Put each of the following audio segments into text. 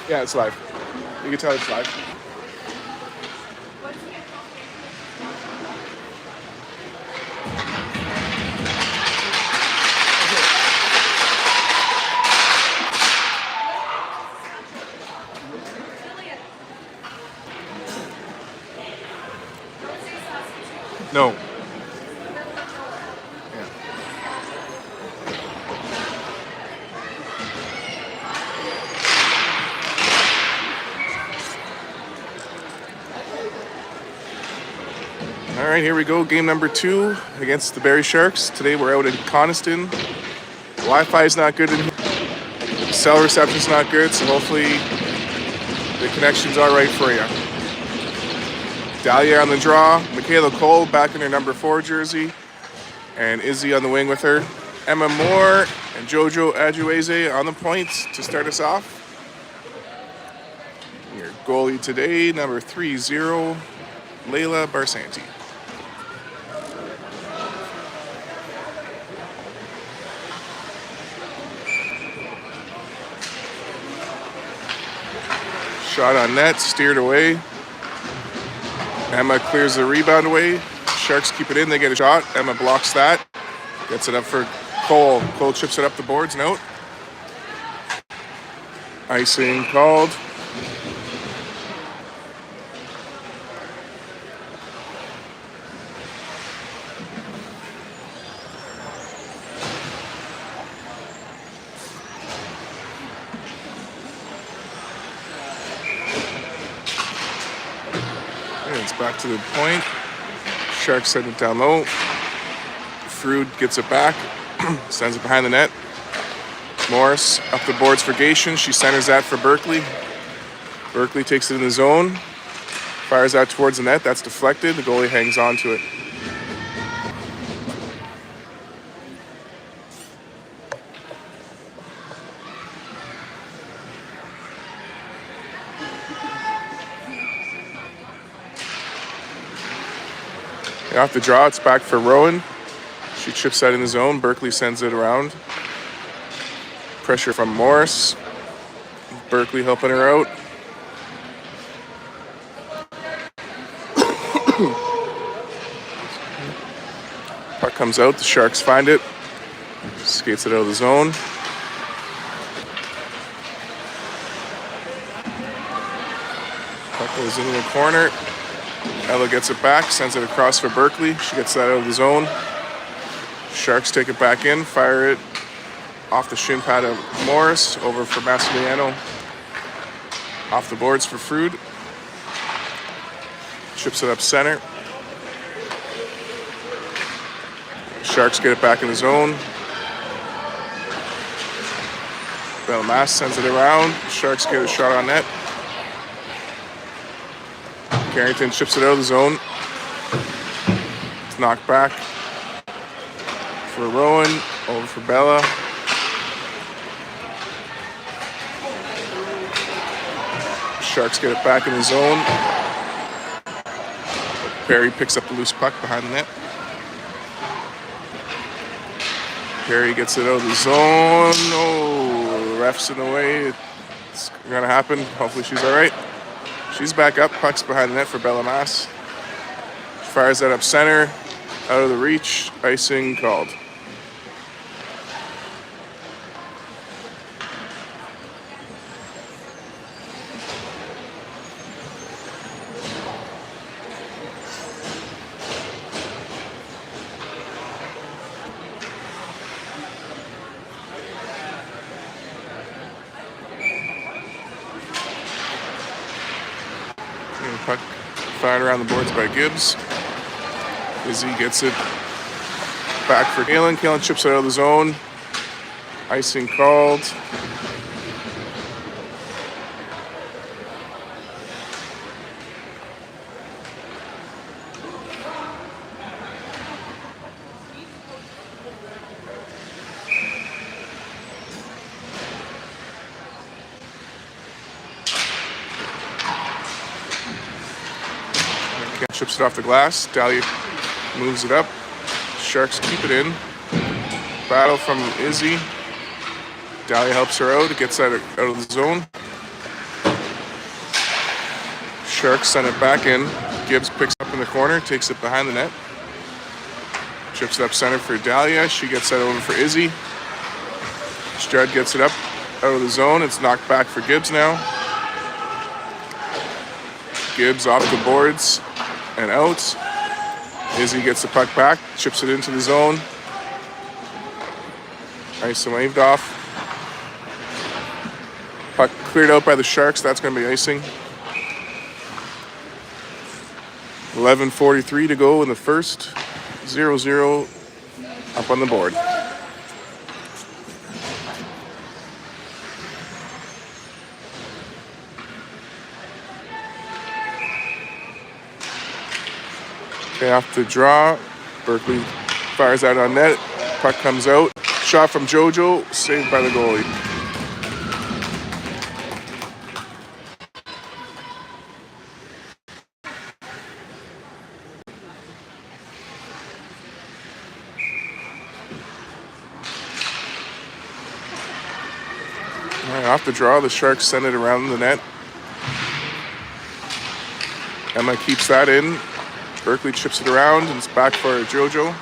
Yeah, it's live. You can tell it's live. No. Yeah. All right, here we go. Game number 2 against the Barrie Sharks. Today we're out in Coniston. Wi-Fi is not good in here. Cell reception's not good, so hopefully the connection's all right for you. Dahlia on the draw. Michaela Cole back in her number 4 jersey. And Izzy on the wing with her. Emma Moore and Jojo Adjueze on the points to start us off. Your goalie today, number 30, Layla Barsanti. Shot on net, steered away. Emma clears the rebound away. Sharks keep it in, they get a shot. Emma blocks that. Gets it up for Cole. Cole chips it up the boards, note. Icing called. And it's back to the point. Sharks send it down low. Frood gets it back. Sends it behind the net. Morris up the boards for Gation. She centers that for Berkeley. Berkeley takes it in the zone. Fires out towards the net. That's deflected. The goalie hangs on to it. Off the draw, it's back for Rowan. She chips that in the zone. Berkeley sends it around. Pressure from Morris. Berkeley helping her out. Puck comes out. The Sharks find it. Skates it out of the zone. Puck goes into the corner. Ella gets it back, sends it across for Berkeley. She gets that out of the zone. Sharks take it back in, fire it off the shin pad of Morris, over for Massimiliano. Off the boards for Frood. Chips it up center. Sharks get it back in the zone. Belmas sends it around. Sharks get a shot on net. Carrington chips it out of the zone. It's knocked back for Rowan, over for Bella. Sharks get it back in the zone. Barrie picks up the loose puck behind the net. Barrie gets it out of the zone. Oh, the ref's in the way. It's gonna happen. Hopefully she's all right. She's back up, puck's behind the net for Bella Mass. Fires that up center, out of the reach, icing called. Puck fired around the boards by Gibbs. Izzy gets it back for Kalen. Kalen chips it out of the zone. Icing called. Chips it off the glass. Dahlia moves it up. Sharks keep it in. Battle from Izzy. Dahlia helps her out. It gets that out of the zone. Sharks send it back in. Gibbs picks up in the corner, takes it behind the net. Chips it up center for Dahlia. She gets that over for Izzy. Judd gets it up out of the zone. It's knocked back for Gibbs now. Gibbs off the boards and out. Izzy gets the puck back, chips it into the zone. Ice and waved off. Puck cleared out by the Sharks. That's going to be icing. 11:43 to go in the first. 0-0 up on the board. Okay, off the draw. Berkeley fires out on net. Puck comes out. Shot from JoJo, saved by the goalie. All right, off the draw, the Sharks send it around the net. Emma keeps that in. Berkeley chips it around, and it's back for JoJo.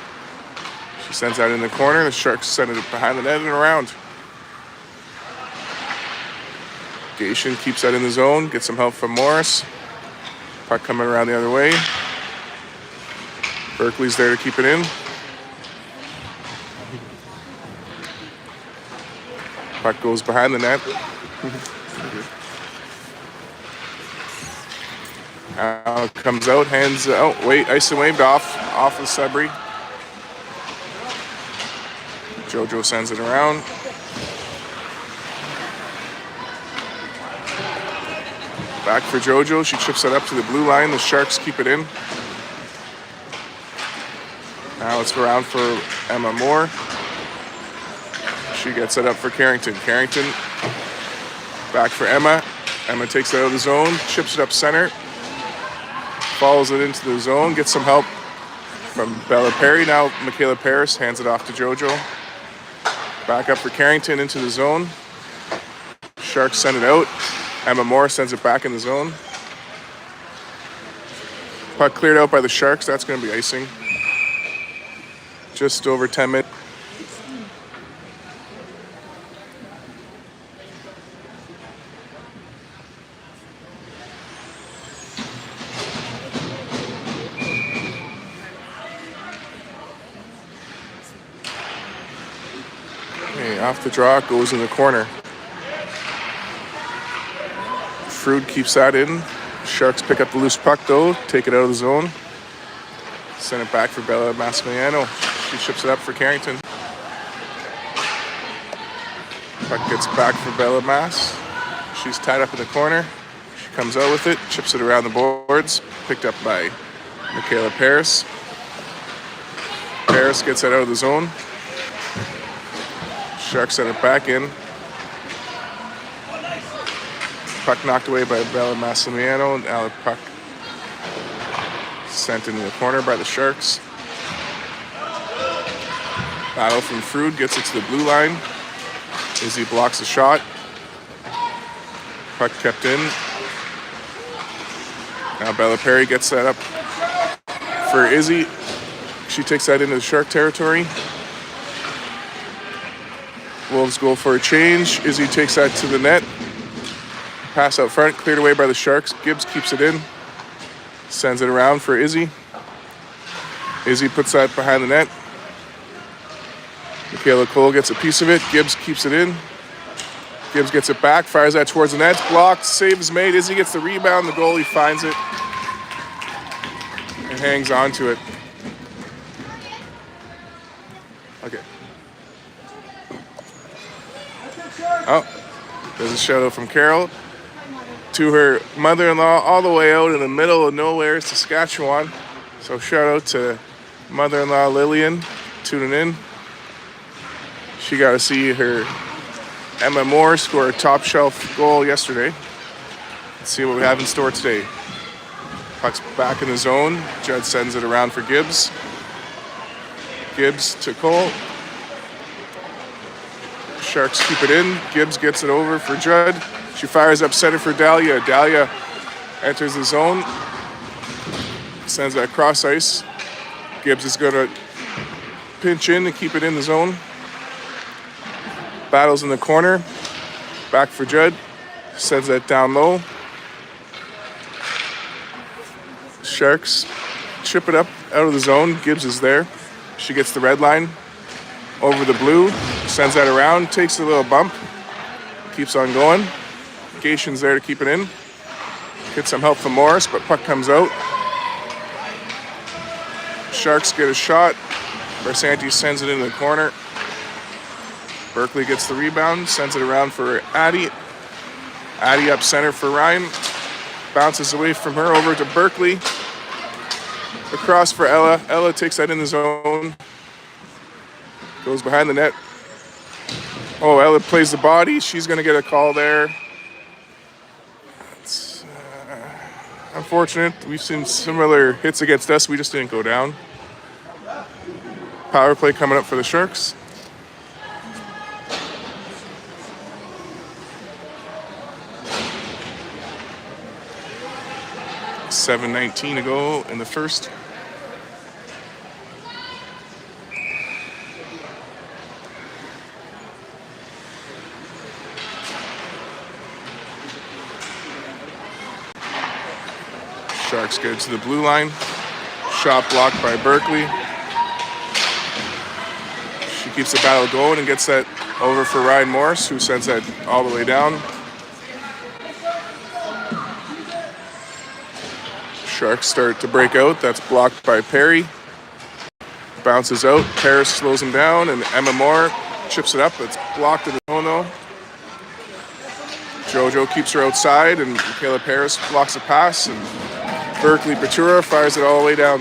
She sends that in the corner. The Sharks send it behind the net and around. Gation keeps that in the zone. Gets some help from Morris. Puck coming around the other way. Berkeley's there to keep it in. Puck goes behind the net. Comes out, hands out. Wait, ice and waved off of Sudbury. JoJo sends it around. Back for JoJo. She chips it up to the blue line. The Sharks keep it in. Now it's around for Emma Moore. She gets it up for Carrington. Carrington back for Emma. Emma takes it out of the zone, chips it up center. Follows it into the zone, gets some help from Bella Perry. Now Michaela Paris hands it off to JoJo. Back up for Carrington into the zone. Sharks send it out. Emma Moore sends it back in the zone. Puck cleared out by the Sharks. That's going to be icing. Just over 10 minutes. Off the draw, goes in the corner. Frood keeps that in. Sharks pick up the loose puck though, take it out of the zone. Send it back for Bella Massimiliano. She chips it up for Carrington. Puck gets back for Bella Mass. She's tied up in the corner. She comes out with it, chips it around the boards. Picked up by Michaela Paris. Paris gets it out of the zone. Sharks send it back in. Puck knocked away by Bella Massimiliano. Now the puck sent into the corner by the Sharks. Battle from Frood, gets it to the blue line. Izzy blocks the shot. Puck kept in. Now Bella Perry gets that up for Izzy. She takes that into the Shark territory. Wolves go for a change. Izzy takes that to the net. Pass out front, cleared away by the Sharks. Gibbs keeps it in. Sends it around for Izzy. Izzy puts that behind the net. Michaela Cole gets a piece of it. Gibbs keeps it in. Gibbs gets it back, fires that towards the net. Blocked, save is made. Izzy gets the rebound. The goalie finds it and hangs on to it. Okay. Oh, there's a shout out from Carol to her mother-in-law all the way out in the middle of nowhere, Saskatchewan. So shout out to mother-in-law Lillian tuning in. She got to see her Emma Moore score a top shelf goal yesterday. Let's see what we have in store today. Puck's back in the zone. Judd sends it around for Gibbs. Gibbs to Cole. Sharks keep it in. Gibbs gets it over for Judd. She fires up center for Dahlia. Dahlia enters the zone, sends that cross ice. Gibbs is going to pinch in and keep it in the zone. Battles in the corner. Back for Judd. Sends that down low. Sharks chip it up out of the zone. Gibbs is there. She gets the red line over the blue. Sends that around. Takes a little bump. Keeps on going. Gation's there to keep it in. Gets some help from Morris, but puck comes out. Sharks get a shot. Barsanti sends it into the corner. Berkeley gets the rebound, sends it around for Addie. Addie up center for Ryan. Bounces away from her over to Berkeley. Across for Ella. Ella takes that in the zone. Goes behind the net. Oh, Ella plays the body. She's going to get a call there. It's unfortunate. We've seen similar hits against us. We just didn't go down. Power play coming up for the Sharks. $7:19 to go in the first. Sharks get to the blue line. Shot blocked by Berkeley. She keeps the battle going and gets that over for Ryan Morris, who sends that all the way down. Sharks start to break out. That's blocked by Perry. Bounces out. Paris slows him down, and Emma Moore chips it up. It's blocked in the zone, though. JoJo keeps her outside, and Michaela Paris blocks the pass, and Berkeley Batura fires it all the way down.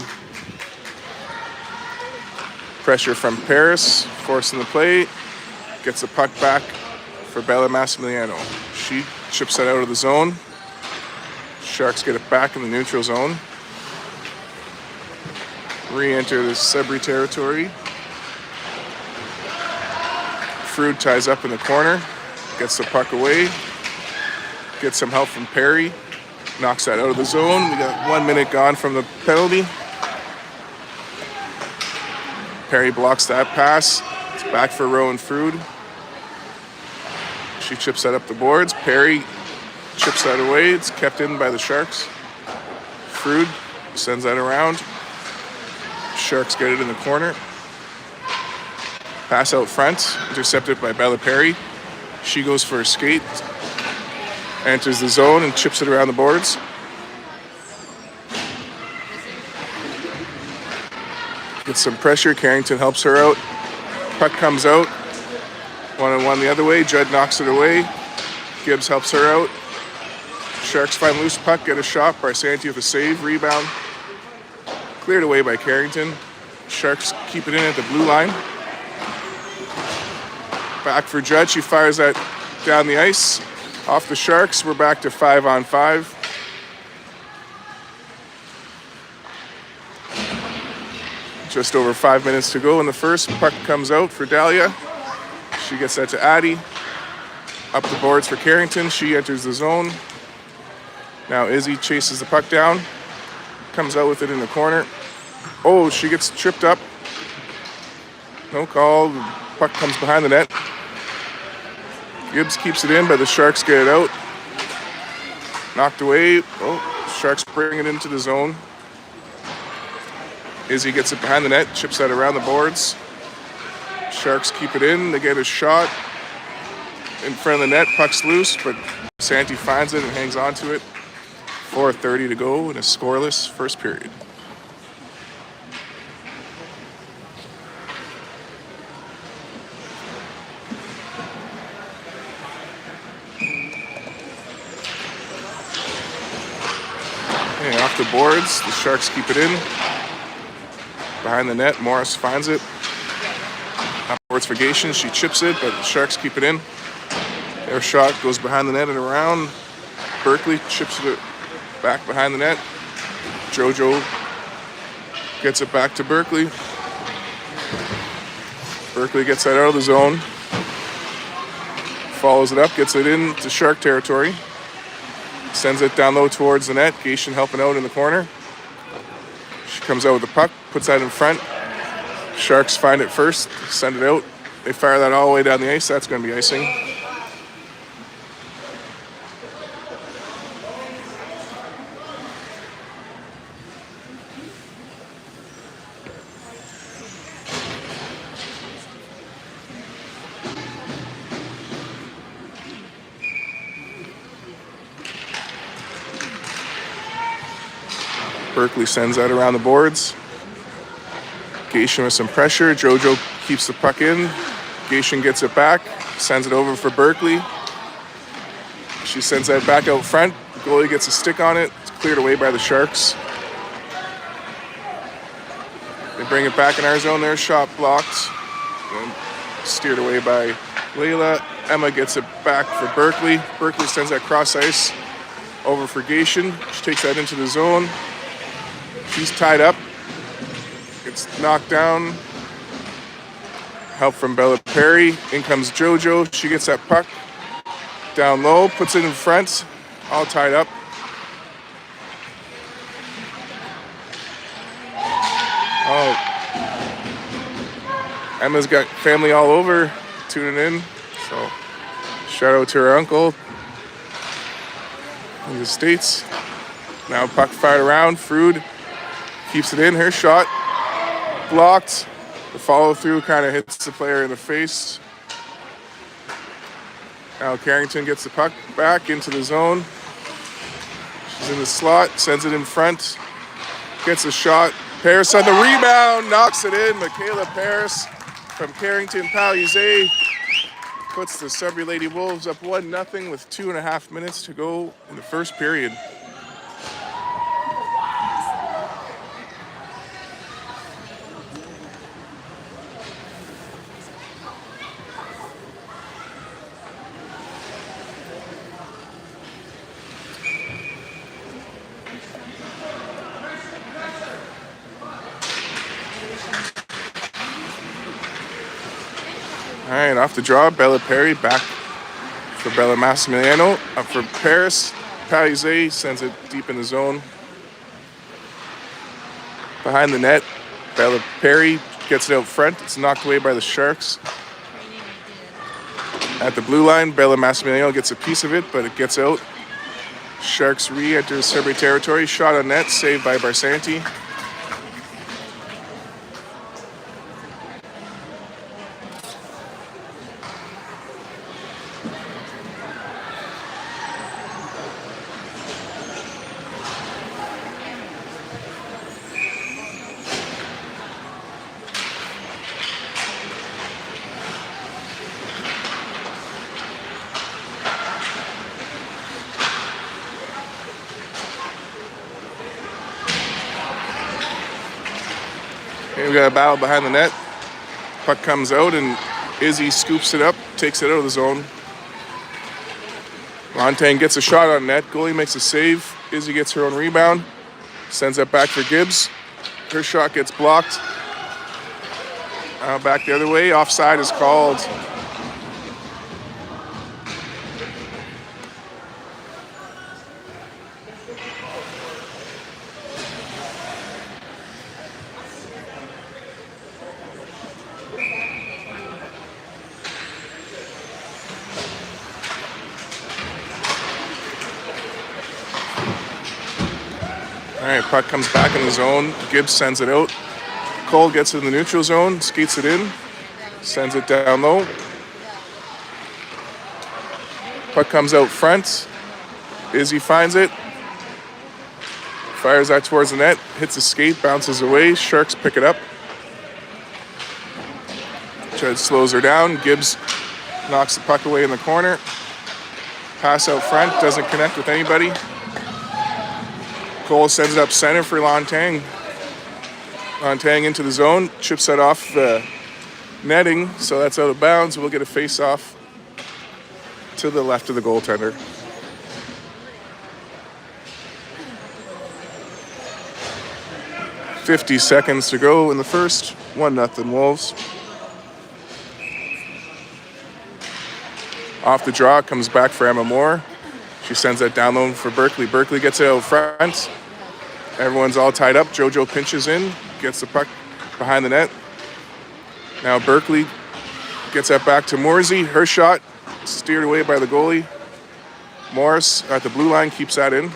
Pressure from Paris, forcing the play. Gets the puck back for Bella Massimiliano. She chips that out of the zone. Sharks get it back in the neutral zone. Re-enter the Sudbury territory. Frood ties up in the corner. Gets the puck away. Gets some help from Perry. Knocks that out of the zone. We got 1 minute gone from the penalty. Perry blocks that pass. It's back for Rowan Frood. She chips that up the boards. Perry chips that away. It's kept in by the Sharks. Frood sends that around. Sharks get it in the corner. Pass out front. Intercepted by Bella Perry. She goes for a skate. Enters the zone and chips it around the boards. Gets some pressure. Carrington helps her out. Puck comes out. 1-on-1 the other way. Judd knocks it away. Gibbs helps her out. Sharks find loose puck. Get a shot. Barsanti with a save. Rebound. Cleared away by Carrington. Sharks keep it in at the blue line. Back for Judd. She fires that down the ice. Off the Sharks, we're back to 5-on-5. Just over 5 minutes to go in the first. Puck comes out for Dahlia. She gets that to Addie. Up the boards for Carrington. She enters the zone. Now Izzy chases the puck down. Comes out with it in the corner. Oh, she gets tripped up. No call. The puck comes behind the net. Gibbs keeps it in, but the Sharks get it out. Knocked away. Oh, Sharks bring it into the zone. Izzy gets it behind the net, chips that around the boards. Sharks keep it in. They get a shot in front of the net. Puck's loose, but Santi finds it and hangs on to it. 4:30 to go in a scoreless first period. Okay, off the boards, the Sharks keep it in. Behind the net, Morris finds it. Off boards for Gation, she chips it, but the Sharks keep it in. Their shot goes behind the net and around. Berkeley chips it back behind the net. JoJo gets it back to Berkeley. Berkeley gets that out of the zone. Follows it up, gets it into Shark territory. Sends it down low towards the net. Gation helping out in the corner. She comes out with the puck, puts that in front. Sharks find it first, send it out. They fire that all the way down the ice. That's going to be icing. Berkeley sends that around the boards. Gation with some pressure. Jojo keeps the puck in. Gation gets it back, sends it over for Berkeley. She sends that back out front. The goalie gets a stick on it. It's cleared away by the Sharks. They bring it back in our zone. Their shot blocked and steered away by Layla. Emma gets it back for Berkeley. Berkeley sends that cross ice over for Gation. She takes that into the zone. She's tied up. It's knocked down. Help from Bella Perry. In comes Jojo. She gets that puck down low, puts it in front, all tied up. Oh, Emma's got family all over tuning in. So shout out to her uncle in the States. Now puck fired around. Frood keeps it in. Her shot blocked. The follow through kind of hits the player in the face. Now Carrington gets the puck back into the zone. She's in the slot, sends it in front, gets a shot. Paris on the rebound, knocks it in. Michaela Paris from Carrington Palisade puts the Sudbury Lady Wolves up 1-0 with 2.5 minutes to go in the first period. All right, off the draw, Bella Perry back for Bella Massimiliano. Up for Paris. Palisade sends it deep in the zone. Behind the net, Bella Perry gets it out front. It's knocked away by the Sharks. At the blue line, Bella Massimiliano gets a piece of it, but it gets out. Sharks re-enter Sudbury territory. Shot on net, saved by Barsanti. We got a battle behind the net. Puck comes out and Izzy scoops it up, takes it out of the zone. Montaigne gets a shot on net. Goalie makes a save. Izzy gets her own rebound. Sends it back for Gibbs. Her shot gets blocked. Back the other way. Offside is called. All right, puck comes back in the zone. Gibbs sends it out. Cole gets in the neutral zone, skates it in, sends it down low. Puck comes out front. Izzy finds it. Fires that towards the net, hits the skate, bounces away. Sharks pick it up. Judge slows her down. Gibbs knocks the puck away in the corner. Pass out front, doesn't connect with anybody. Cole sends it up center for Lontang. Lontang into the zone, chips that off the netting, so that's out of bounds. We'll get a face-off to the left of the goaltender. .50 seconds to go in the first. 1-0 Wolves. Off the draw, comes back for Emma Moore. She sends that down low for Berkeley. Berkeley gets it out front. Everyone's all tied up. JoJo pinches in, gets the puck behind the net. Now Berkeley gets that back to Moorsey. Her shot steered away by the goalie. Morris at the blue line keeps that in.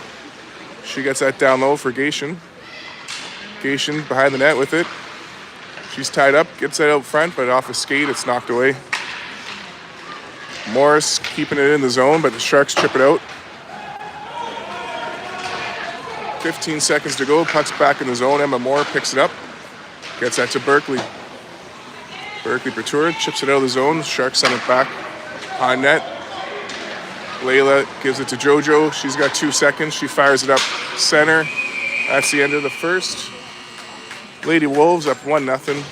She gets that down low for Gation. Gation behind the net with it. She's tied up, gets it out front, but off a skate, it's knocked away. Morris keeping it in the zone, but the Sharks chip it out. 15 seconds to go, puck's back in the zone. Emma Moore picks it up, gets that to Berkeley. Berkeley Bertura chips it out of the zone. Sharks send it back on net. Layla gives it to JoJo. She's got 2 seconds. She fires it up center. That's the end of the first. Lady Wolves up 1-0.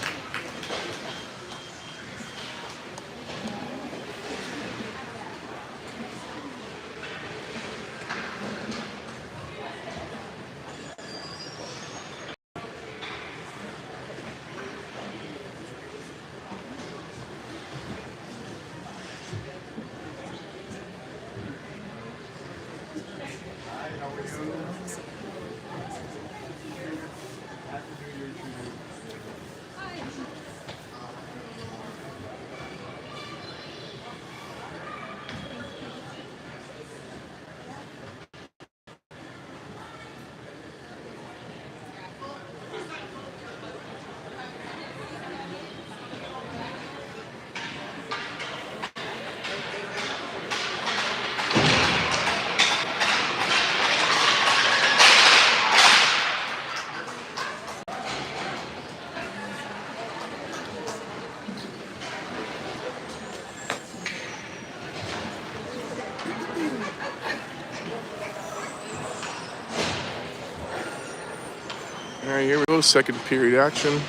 All right, here we go. Second period action.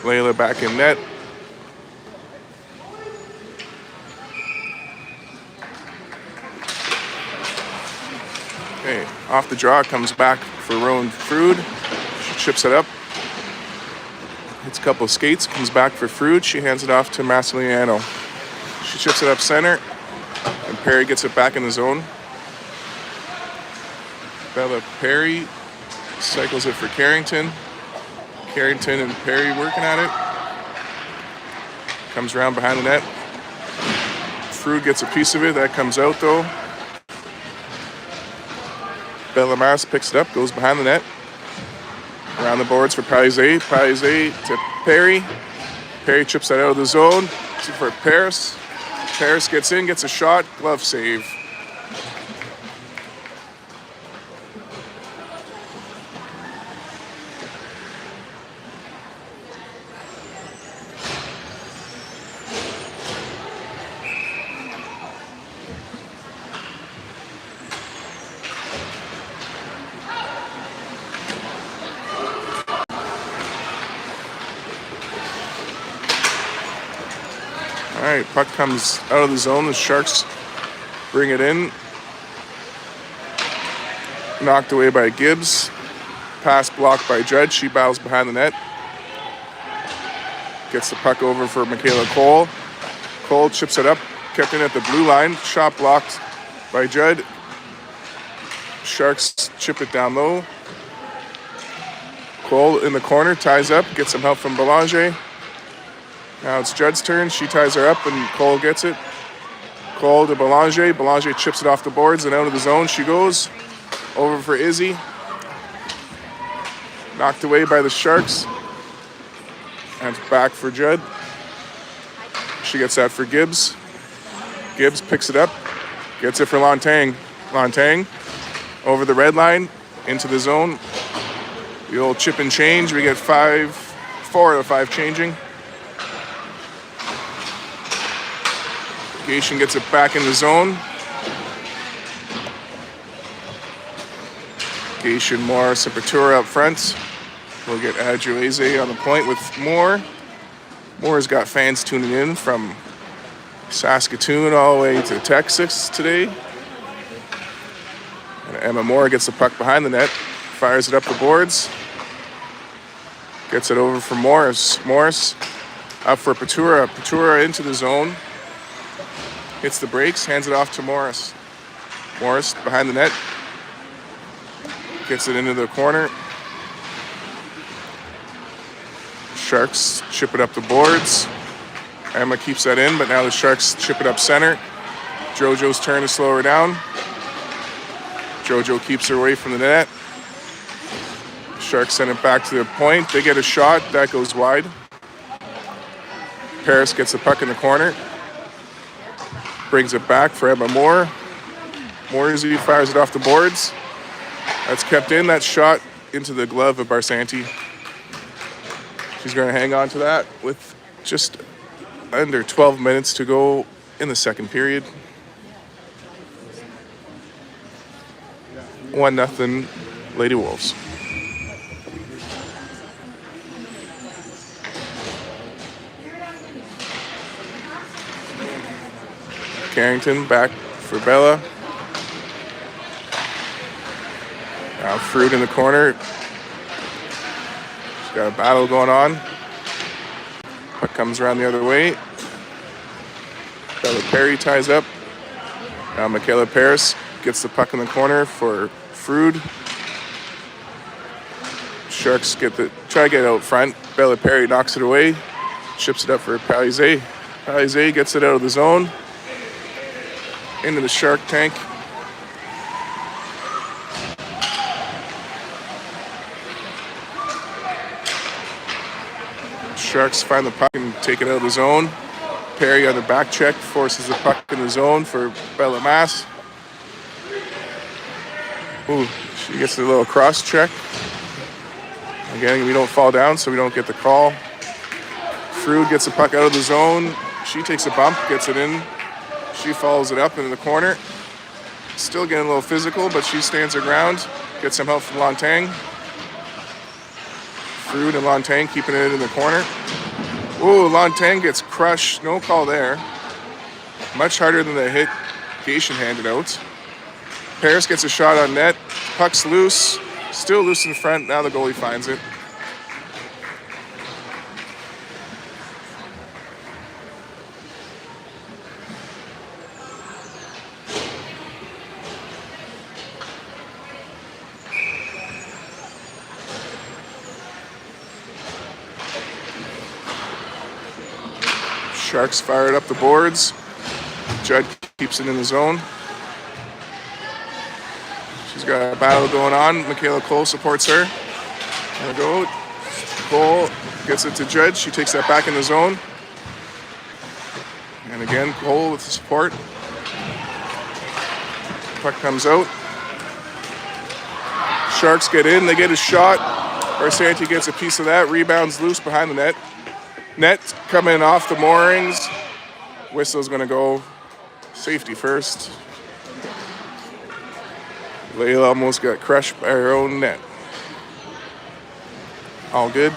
Layla back in net. Okay, off the draw, comes back for Rowan Frood. She chips it up. Hits a couple of skates, comes back for Frood. She hands it off to Massimiliano. She chips it up center, and Perry gets it back in the zone. Bella Perry cycles it for Carrington. Carrington and Perry working at it. Comes around behind the net. Frood gets a piece of it. That comes out though. Bellamar picks it up, goes behind the net. Around the boards for Parizet. Parizet to Perry. Perry chips that out of the zone. For Paris. Paris gets in, gets a shot. Glove save. All right, puck comes out of the zone. The Sharks bring it in. Knocked away by Gibbs. Pass blocked by Judd. She bows behind the net. Gets the puck over for Michaela Cole. Cole chips it up. Kept in at the blue line. Shot blocked by Judd. Sharks chip it down low. Cole in the corner. Ties up. Gets some help from Belanger. Now it's Judd's turn. She ties her up and Cole gets it. Cole to Belanger. Belanger chips it off the boards and out of the zone she goes. Over for Izzy. Knocked away by the Sharks. And back for Judd. She gets that for Gibbs. Gibbs picks it up. Gets it for Lontang. Lontang over the red line into the zone. The old chip and change. We get 4 out of 5 changing. Gation gets it back in the zone. Gation, Morris, and Patura up front. We'll get Adjueze on the point with Moore. Moore's got fans tuning in from Saskatoon all the way to Texas today. And Emma Moore gets the puck behind the net, fires it up the boards. Gets it over for Morris. Morris up for Patura. Patura into the zone. Hits the brakes, hands it off to Morris. Morris behind the net. Gets it into the corner. Sharks chip it up the boards. Emma keeps that in, but now the Sharks chip it up center. Jojo's turn to slow her down. Jojo keeps her away from the net. Sharks send it back to the point. They get a shot. That goes wide. Paris gets the puck in the corner. Brings it back for Emma Moore. Morsey fires it off the boards. That's kept in. That shot into the glove of Barsanti. She's going to hang on to that with just under 12 minutes to go in the second period. 1-0 Lady Wolves. Carrington back for Bella. Now Fruit in the corner. She's got a battle going on. Puck comes around the other way. Bella Perry ties up. Now Michaela Paris gets the puck in the corner for Frood. Sharks try to get it out front. Bella Perry knocks it away. Chips it up for Palizé. Palizé gets it out of the zone. Into the Shark tank. Sharks find the puck and take it out of the zone. Perry on the back check forces the puck in the zone for Bella Mass. Ooh, she gets a little cross check. Again, we don't fall down, so we don't get the call. Frood gets the puck out of the zone. She takes a bump, gets it in. She follows it up into the corner. Still getting a little physical, but she stands her ground. Gets some help from Lontang. Frood and Lontang keeping it in the corner. Ooh, Lontang gets crushed. No call there. Much harder than the hit Gation handed out. Paris gets a shot on net. Puck's loose. Still loose in front. Now the goalie finds it. Sharks fired up the boards. Judd keeps it in the zone. She's got a battle going on. Michaela Cole supports her. There we go. Cole gets it to Judd. She takes that back in the zone. And again, Cole with the support. Puck comes out. Sharks get in. They get a shot. Barsanti gets a piece of that. Rebounds loose behind the net. Net coming off the moorings. Whistle's going to go safety first. Layla almost got crushed by her own net. All good.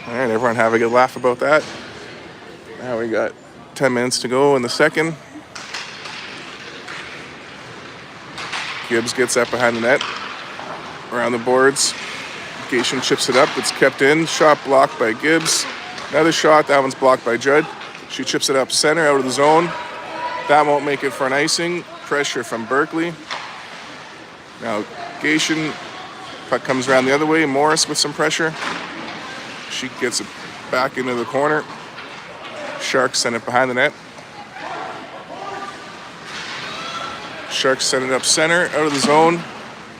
All right, everyone have a good laugh about that. Now we got 10 minutes to go in the second. Gibbs gets that behind the net. Around the boards. Gation chips it up. It's kept in. Shot blocked by Gibbs. Another shot. That one's blocked by Judd. She chips it up center out of the zone. That won't make it for an icing. Pressure from Berkeley. Now Gation. Puck comes around the other way. Morris with some pressure. She gets it back into the corner. Sharks send it behind the net. Sharks send it up center, out of the zone.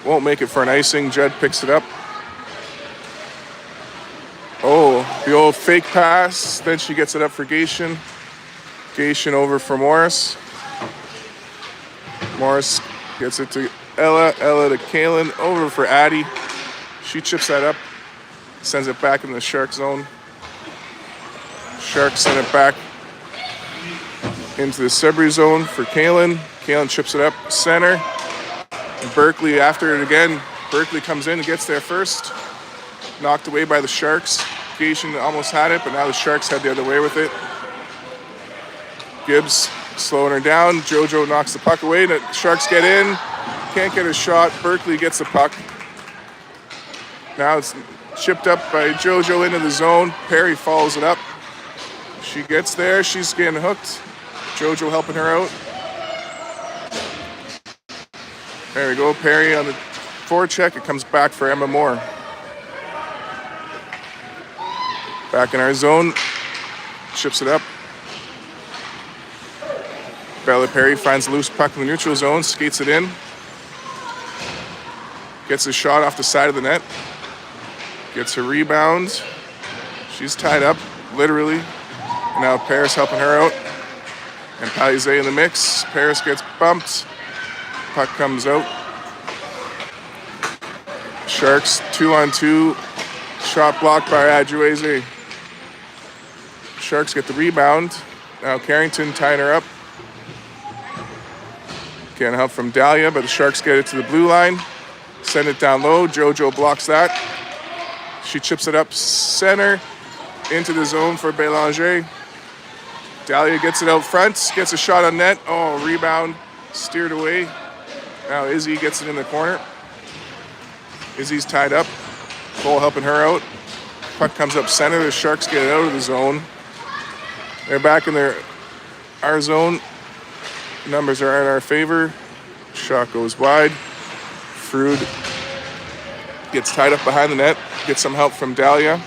Won't make it for an icing. Judd picks it up. Oh, the old fake pass. Then she gets it up for Gation. Gation over for Morris. Morris gets it to Ella. Ella to Kaylin. Over for Addie. She chips that up. Sends it back in the Shark zone. Sharks send it back into the Sudbury zone for Kaylin. Kaylin chips it up center. And Berkeley after it again. Berkeley comes in and gets there first. Knocked away by the Sharks. Gation almost had it, but now the Sharks head the other way with it. Gibbs slowing her down. JoJo knocks the puck away. The Sharks get in. Can't get a shot. Berkeley gets the puck. Now it's chipped up by JoJo into the zone. Perry follows it up. She gets there. She's getting hooked. JoJo helping her out. There we go. Perry on the forecheck. It comes back for Emma Moore. Back in our zone. Chips it up. Bella Perry finds a loose puck in the neutral zone. Skates it in. Gets a shot off the side of the net. Gets a rebound. She's tied up, literally. And now Paris helping her out. And Palizé in the mix. Paris gets bumped. Puck comes out. Sharks 2-on-2. Shot blocked by Adjueze. Sharks get the rebound. Now Carrington tying her up. Getting help from Dahlia, but the Sharks get it to the blue line. Send it down low. JoJo blocks that. She chips it up center into the zone for Bélanger. Dahlia gets it out front. Gets a shot on net. Oh, rebound. Steered away. Now Izzy gets it in the corner. Izzy's tied up. Cole helping her out. Puck comes up center. The Sharks get it out of the zone. They're back in our zone. Numbers are in our favor. Shot goes wide. Frood gets tied up behind the net. Gets some help from Dahlia.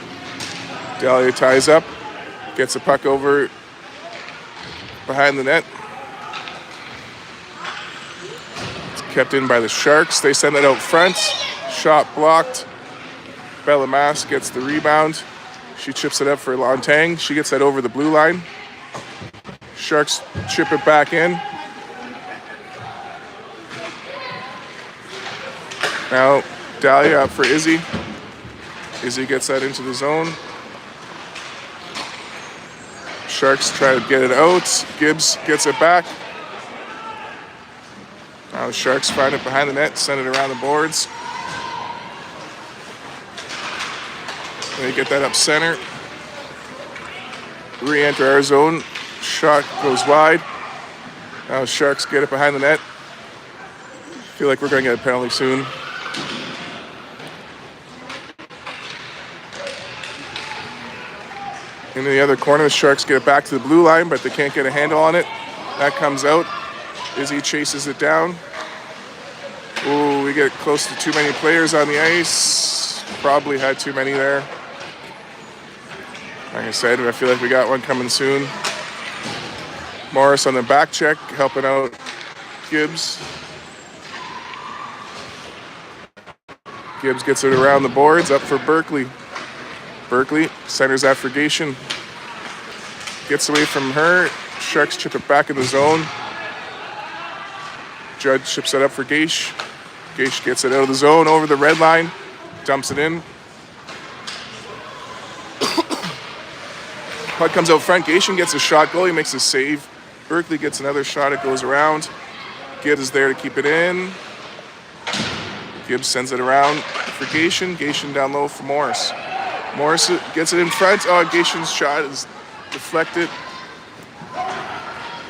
Dahlia ties up. Gets a puck over behind the net. It's kept in by the Sharks. They send it out front. Shot blocked. Bellemas gets the rebound. She chips it up for Lontang. She gets that over the blue line. Sharks chip it back in. Now Dahlia up for Izzy. Izzy gets that into the zone. Sharks try to get it out. Gibbs gets it back. Now the Sharks find it behind the net, send it around the boards. They get that up center. Re-enter our zone. Shot goes wide. Now the Sharks get it behind the net. Feel like we're going to get a penalty soon. In the other corner, the Sharks get it back to the blue line, but they can't get a handle on it. That comes out. Izzy chases it down. Ooh, we get close to too many players on the ice. Probably had too many there. Like I said, I feel like we got one coming soon. Morris on the back check, helping out Gibbs. Gibbs gets it around the boards, up for Berkeley. Berkeley centers that for Gation. Gets away from her. Sharks chip it back in the zone. Judd chips it up for Gaish. Gaish gets it out of the zone over the red line. Dumps it in. Puck comes out front. Gation gets a shot. Goalie makes a save. Berkeley gets another shot. It goes around. Gibbs is there to keep it in. Gibbs sends it around for Gation. Gation down low for Morris. Morris gets it in front. Oh, Gation's shot is deflected.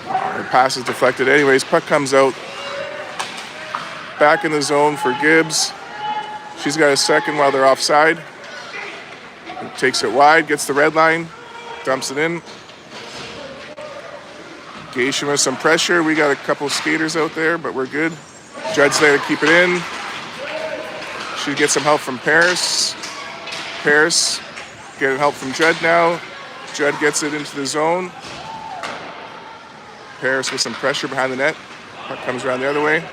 Her pass is deflected anyways. Puck comes out. Back in the zone for Gibbs. She's got a second while they're offside. Takes it wide, gets the red line, dumps it in. Gation with some pressure. We got a couple skaters out there, but we're good. Judd's there to keep it in. She gets some help from Paris. Paris getting help from Judd now. Judd gets it into the zone. Paris with some pressure behind the net. Puck comes around the other way.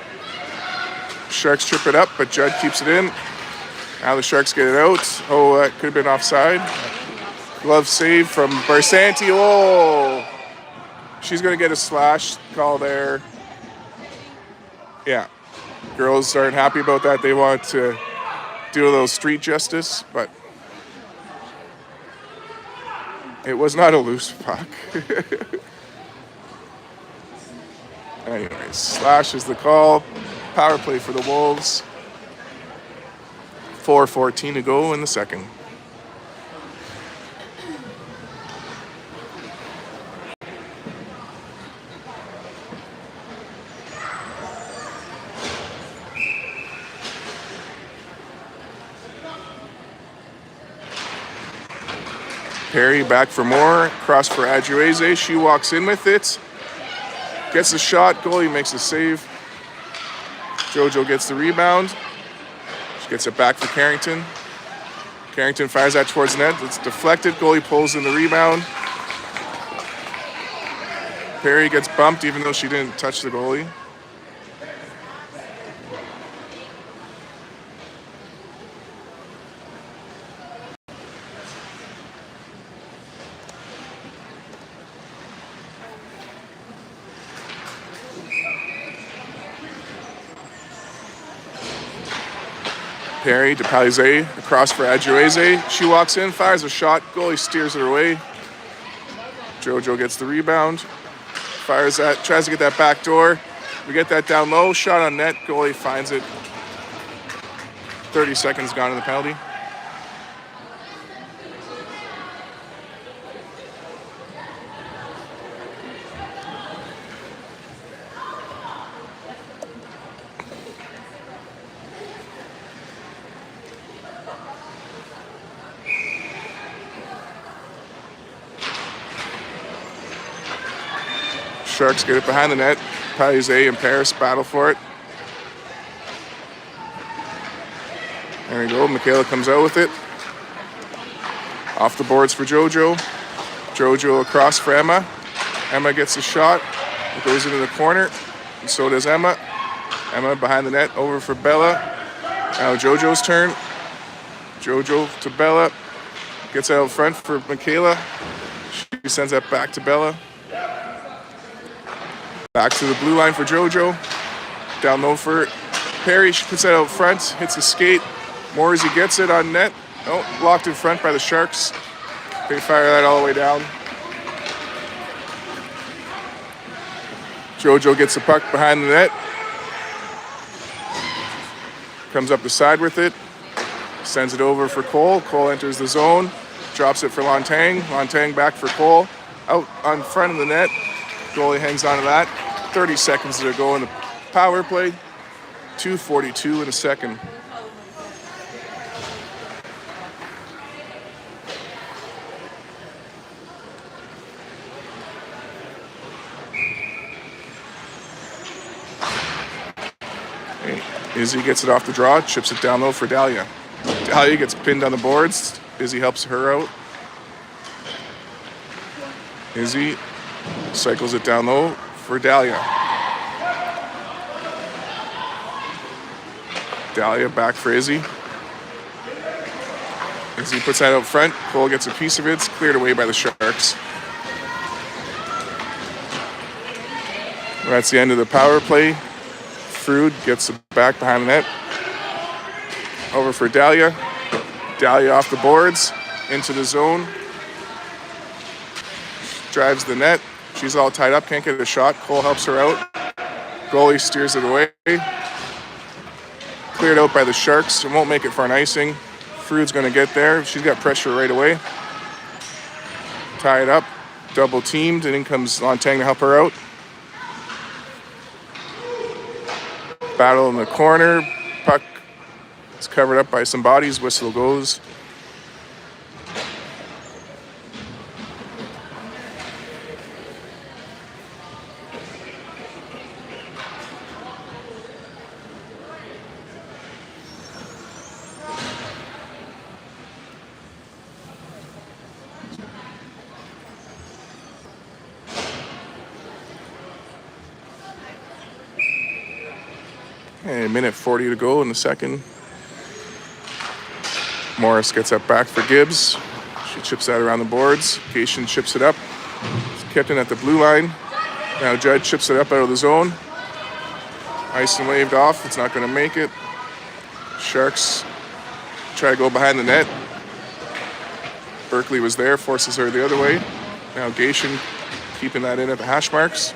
Sharks trip it up, but Judd keeps it in. Now the Sharks get it out. Oh, that could have been offside. Glove save from Barsanti. Oh! She's going to get a slash call there. Yeah. Girls aren't happy about that. They want to do a little street justice, but it was not a loose puck. Anyways, slash is the call. Power play for the Wolves. 4:14 to go in the second. Barrie back for more. Cross for Adjueze. She walks in with it. Gets the shot. Goalie makes the save. JoJo gets the rebound. She gets it back for Carrington. Carrington fires that towards the net. It's deflected. Goalie pulls in the rebound. Barrie gets bumped even though she didn't touch the goalie. Barrie to Palize, across for Adjueze. She walks in, fires a shot. Goalie steers it away. JoJo gets the rebound. Fires that, tries to get that back door. We get that down low, shot on net. Goalie finds it. 30 seconds gone in the penalty. Sharks get it behind the net. Palize and Paris battle for it. There we go. Michaela comes out with it. Off the boards for JoJo. JoJo across for Emma. Emma gets a shot. It goes into the corner. And so does Emma. Emma behind the net. Over for Bella. Now JoJo's turn. JoJo to Bella. Gets out front for Michaela. She sends that back to Bella. Back to the blue line for JoJo. Down low for Barrie. She puts that out front. Hits the skate. Morrissey gets it on net. Oh, blocked in front by the Sharks. They fire that all the way down. JoJo gets the puck behind the net. Comes up the side with it. Sends it over for Cole. Cole enters the zone. Drops it for Lontang. Lontang back for Cole. Out on front of the net. Goalie hangs on to that. 30 seconds to go in the power play. 2:42 in a second. Hey, Izzy gets it off the draw, chips it down low for Dahlia. Dahlia gets pinned on the boards. Izzy helps her out. Izzy cycles it down low for Dahlia. Dahlia back for Izzy. Izzy puts that out front. Cole gets a piece of it. It's cleared away by the Sharks. That's the end of the power play. Frood gets it back behind the net. Over for Dahlia. Dahlia off the boards. Into the zone. Drives the net. She's all tied up, can't get a shot. Cole helps her out. Goalie steers it away. Cleared out by the Sharks. It won't make it for an icing. Frood's going to get there. She's got pressure right away. Tied up. Double teamed. And in comes Lontang to help her out. Battle in the corner. Puck is covered up by some bodies. Whistle goes. And a minute 40 to go in the second. Morris gets that back for Gibbs. She chips that around the boards. Cation chips it up. It's kept in at the blue line. Now Judd chips it up out of the zone. Ice and waved off. It's not going to make it. Sharks try to go behind the net. Berkeley was there, forces her the other way. Now Cation keeping that in at the hash marks.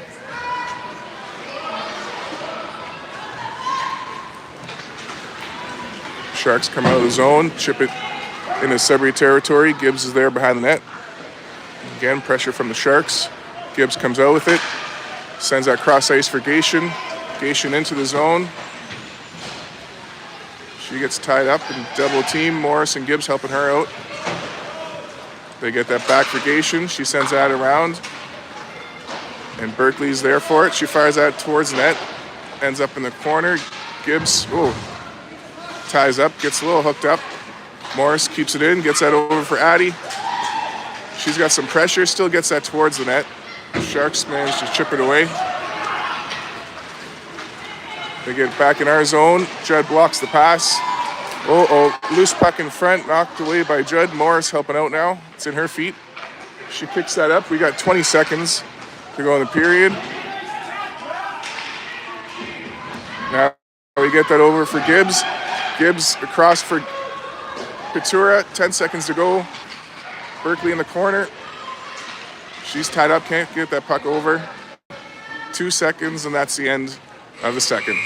Sharks come out of the zone, chip it into Sudbury territory. Gibbs is there behind the net. Again, pressure from the Sharks. Gibbs comes out with it. Sends that cross ice for Cation. Cation into the zone. She gets tied up and double team. Morris and Gibbs helping her out. They get that back frigation. She sends that around. And Berkeley's there for it. She fires that towards net. Ends up in the corner. Gibbs, ties up, gets a little hooked up. Morris keeps it in, gets that over for Addie. She's got some pressure, still gets that towards the net. Sharks manage to chip it away. They get back in our zone. Judd blocks the pass. Loose puck in front, knocked away by Judd. Morris helping out now. It's in her feet. She picks that up. We got 20 seconds to go in the period. Now we get that over for Gibbs. Gibbs across for Petura. 10 seconds to go. Berkeley in the corner. She's tied up, can't get that puck over. 2 seconds, and that's the end of the second.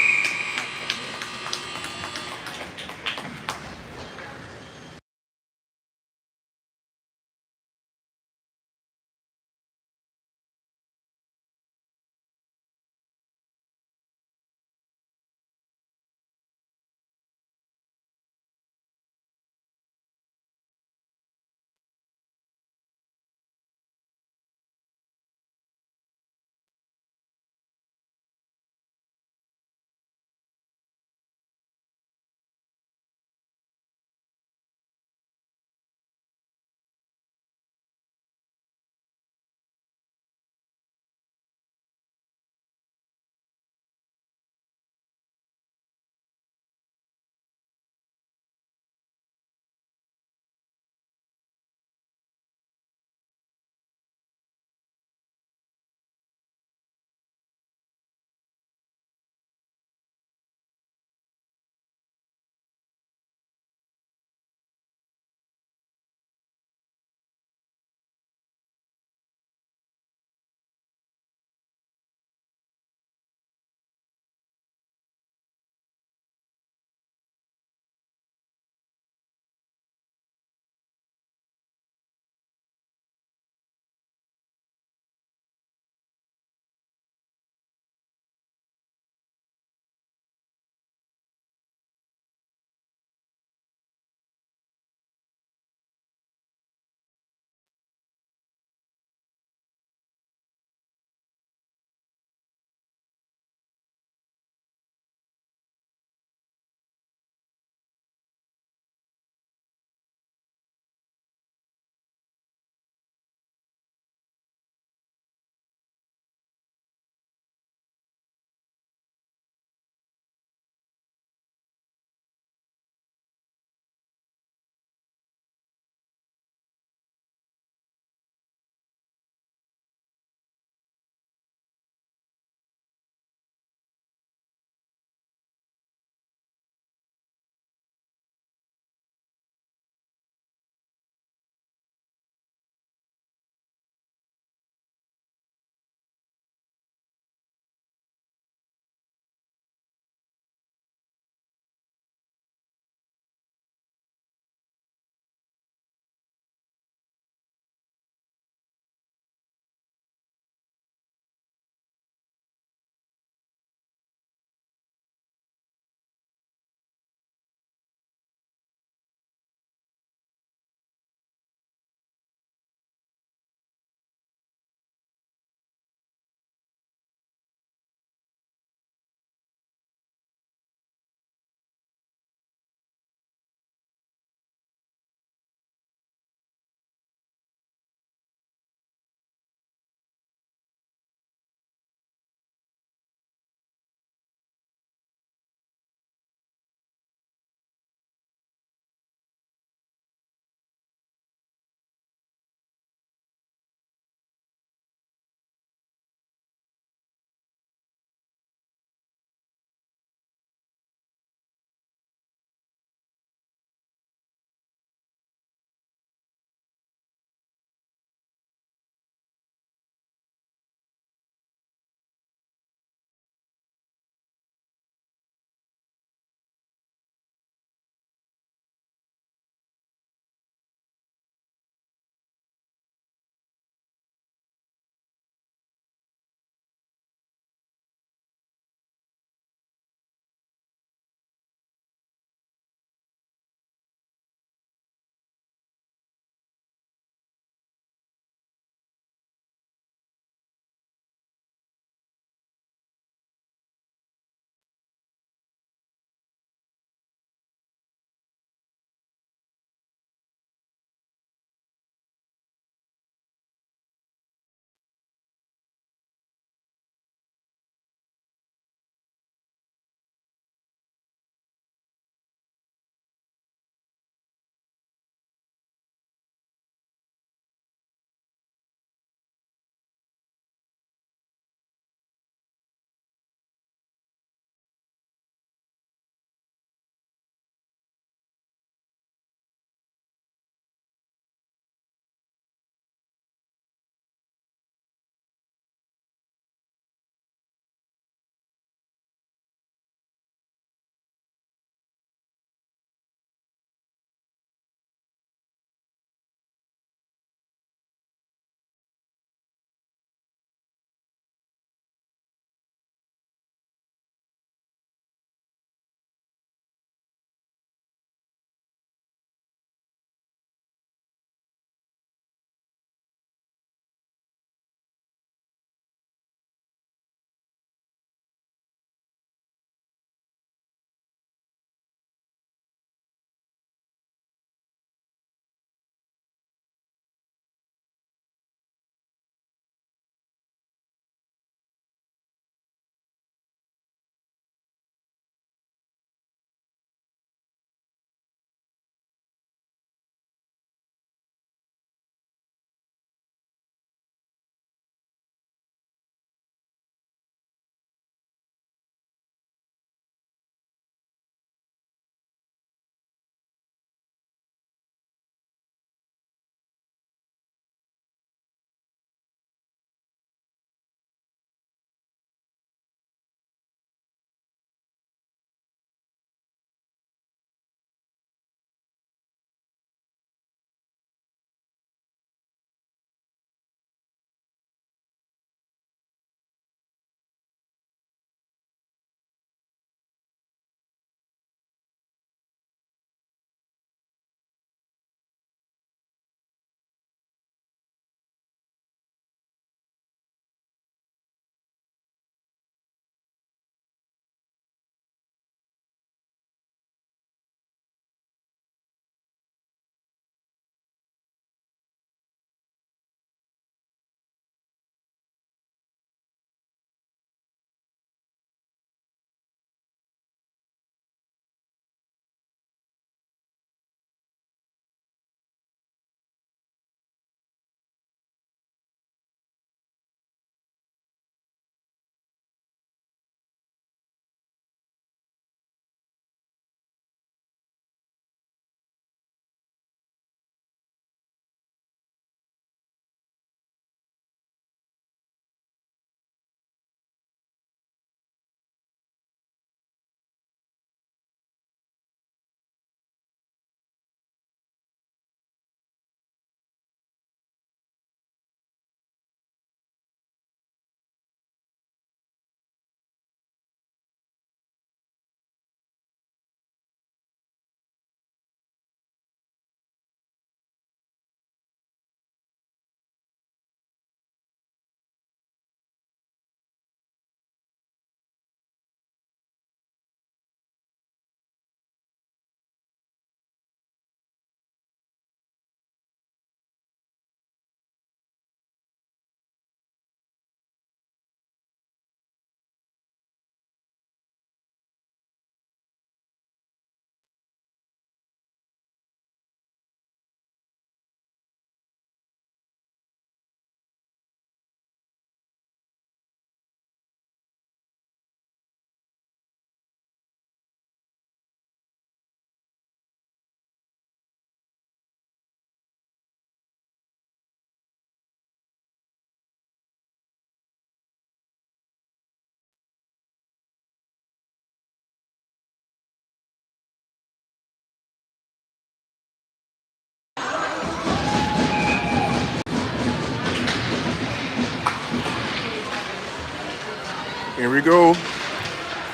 Here we go.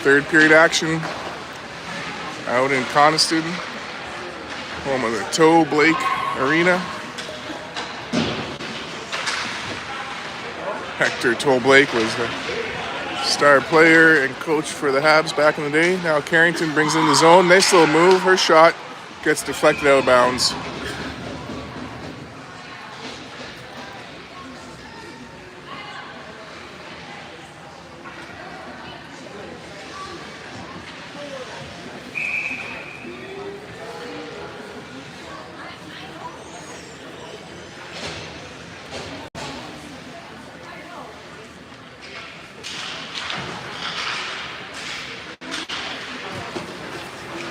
Third period action out in Coniston, home of the Toe Blake Arena. Hector Toe Blake was the star player and coach for the Habs back in the day. Now Carrington brings in the zone. Nice little move. Her shot gets deflected out of bounds.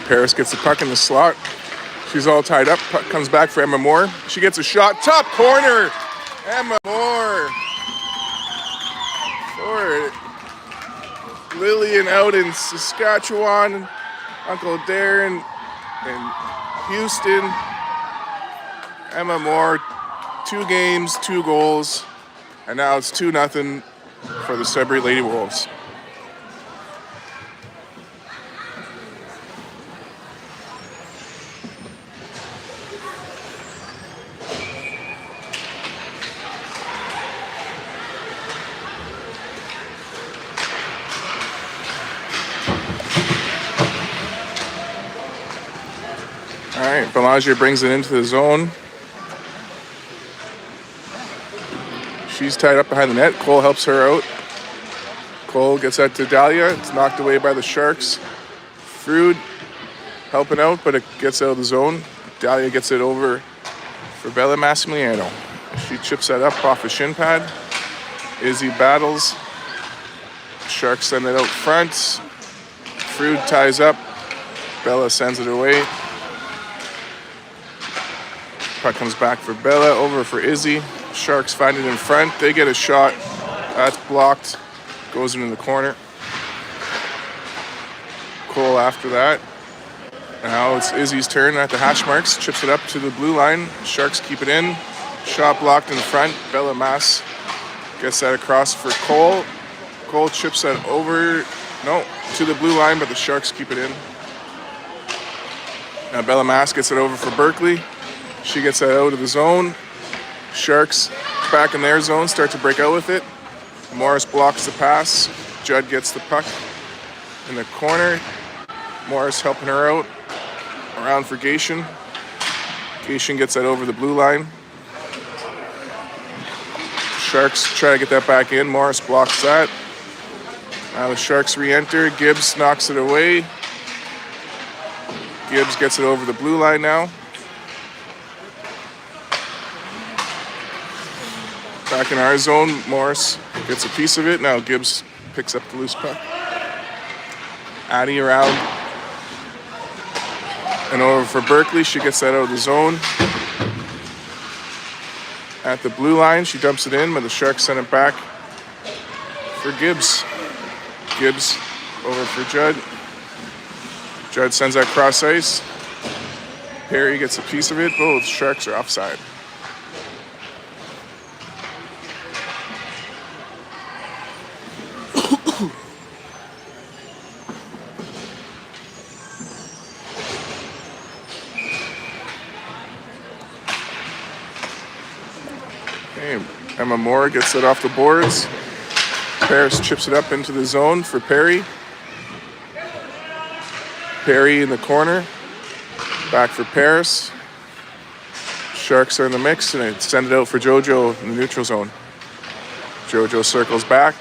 Paris gets the puck in the slot. She's all tied up. Puck comes back for Emma Moore. She gets a shot. Top corner. Emma Moore. For Lillian out in Saskatchewan. Uncle Darren in Houston. Emma Moore, 2 games, 2 goals. And now it's 2-0 for the Sudbury Lady Wolves. All right, Belanger brings it into the zone. She's tied up behind the net. Cole helps her out. Cole gets that to Dahlia. It's knocked away by the Sharks. Frood helping out, but it gets out of the zone. Dahlia gets it over for Bella Massimiliano. She chips that up off a shin pad. Izzy battles. Sharks send it out front. Frood ties up. Bella sends it away. Puck comes back for Bella, over for Izzy. Sharks find it in front. They get a shot. That's blocked. Goes into the corner. Cole after that. Now it's Izzy's turn at the hash marks. Chips it up to the blue line. Sharks keep it in. Shot blocked in front. Bella Mass gets that across for Cole. Cole chips that over. No, to the blue line, but the Sharks keep it in. Now Bella Mass gets it over for Berkeley. She gets that out of the zone. Sharks back in their zone, start to break out with it. Morris blocks the pass. Judd gets the puck in the corner. Morris helping her out. Around for Gation. Gation gets that over the blue line. Sharks try to get that back in. Morris blocks that. Now the Sharks re-enter. Gibbs knocks it away. Gibbs gets it over the blue line now. Back in our zone, Morris gets a piece of it. Now Gibbs picks up the loose puck. Addie around and over for Berkeley. She gets that out of the zone. At the blue line, she dumps it in, but the Sharks send it back for Gibbs. Gibbs over for Judd. Judd sends that cross ice. Perry gets a piece of it. Both Sharks are offside. Okay, Emma Moore gets it off the boards. Paris chips it up into the zone for Perry. Perry in the corner. Back for Paris. Sharks are in the mix, and they send it out for JoJo in the neutral zone. JoJo circles back.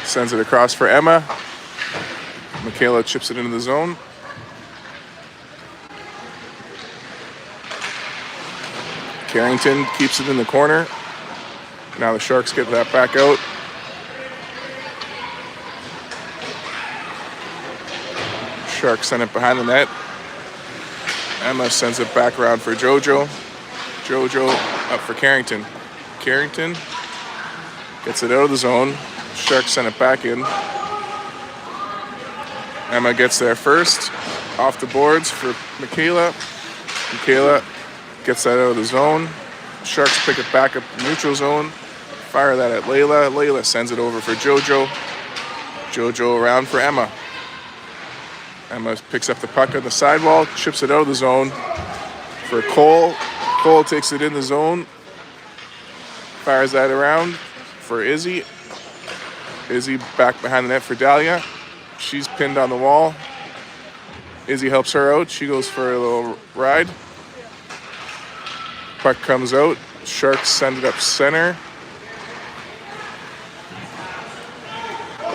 Sends it across for Emma. Michaela chips it into the zone. Carrington keeps it in the corner. Now the Sharks get that back out. Sharks send it behind the net. Emma sends it back around for JoJo. JoJo up for Carrington. Carrington gets it out of the zone. Sharks send it back in. Emma gets there first. Off the boards for Michaela. Michaela gets that out of the zone. Sharks pick it back up the neutral zone. Fire that at Layla. Layla sends it over for JoJo. JoJo around for Emma. Emma picks up the puck on the sidewall, chips it out of the zone for Cole. Cole takes it in the zone, fires that around for Izzy. Izzy back behind the net for Dahlia. She's pinned on the wall. Izzy helps her out. She goes for a little ride. Puck comes out. Sharks send it up center.